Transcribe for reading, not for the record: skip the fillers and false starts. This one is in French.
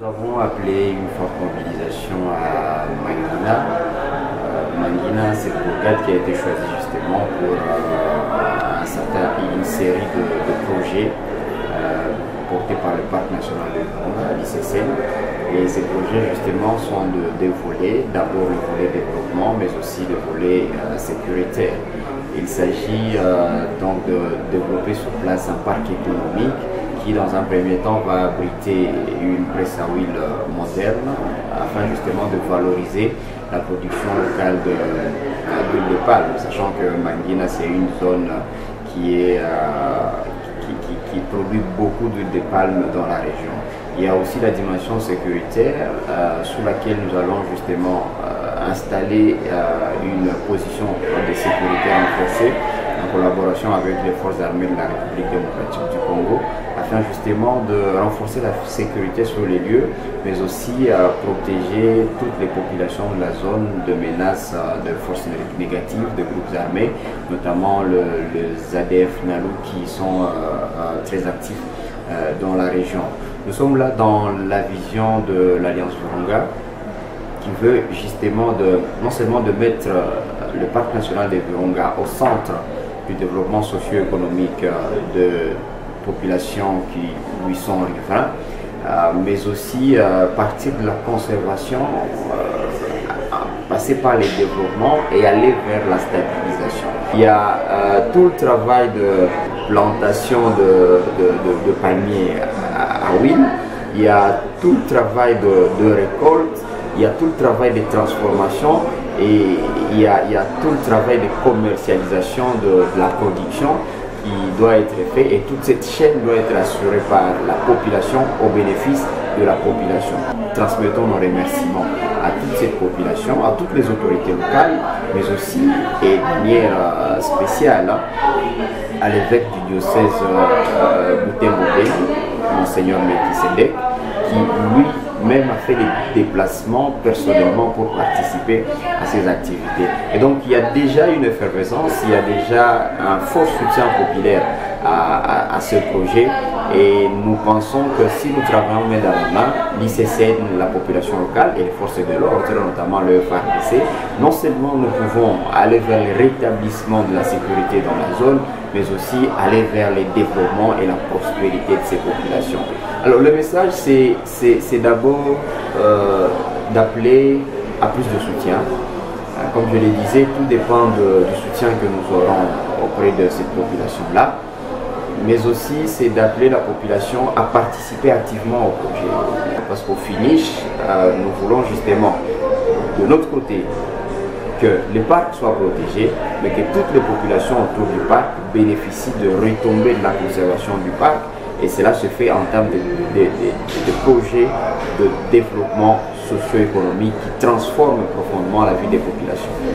Nous avons appelé une forte mobilisation à Mangina. Mangina, c'est le cadre qui a été choisi justement pour une série de projets portés par le Parc national de Virunga, l'ICCN. Et ces projets justement sont de deux volets. D'abord le volet développement, mais aussi le volet sécuritaire. Il s'agit donc de développer sur place un parc économique qui dans un premier temps va abriter une presse à huile moderne afin justement de valoriser la production locale d'huile de palme, sachant que Mangina c'est une zone qui produit beaucoup d'huile de palme dans la région. Il y a aussi la dimension sécuritaire sous laquelle nous allons justement installer une position de sécurité renforcée en collaboration avec les forces armées de la République démocratique du Congo, afin justement de renforcer la sécurité sur les lieux, mais aussi protéger toutes les populations de la zone de menaces de forces négatives, de groupes armés, notamment les ADF NALU qui sont très actifs dans la région. Nous sommes là dans la vision de l'Alliance Virunga, qui veut justement non seulement de mettre le parc national de Virunga au centre du développement socio-économique de populations qui lui sont riverains, mais aussi partir de la conservation, passer par les développements et aller vers la stabilisation. Il y a tout le travail de plantation de palmiers à huile, il y a tout le travail de récolte, il y a tout le travail de transformation et il y a tout le travail de commercialisation de la production qui doit être fait, et toute cette chaîne doit être assurée par la population au bénéfice de la population. Transmettons nos remerciements à toute cette population, à toutes les autorités locales, mais aussi et de manière spéciale à l'évêque du diocèse Butembo-Beni, Monseigneur Melchisedec, qui lui-même a fait des déplacements personnellement pour participer à ces activités. Et donc il y a déjà une effervescence, il y a déjà un fort soutien populaire à ce projet, et nous pensons que si nous travaillons main dans la main, l'ICCN, la population locale et les forces de l'ordre, notamment le FARDC, non seulement nous pouvons aller vers le rétablissement de la sécurité dans la zone, mais aussi aller vers le développement et la prospérité de ces populations. Alors le message, c'est d'abord d'appeler à plus de soutien. Comme je le disais, tout dépend du soutien que nous aurons auprès de cette population-là, mais aussi c'est d'appeler la population à participer activement au projet. Parce qu'au finish, nous voulons justement, de notre côté, que le parc soit protégé, mais que toutes les populations autour du parc bénéficient de retombées de la conservation du parc, et cela se fait en termes de projets de développement socio-économique qui transforment profondément la vie des populations.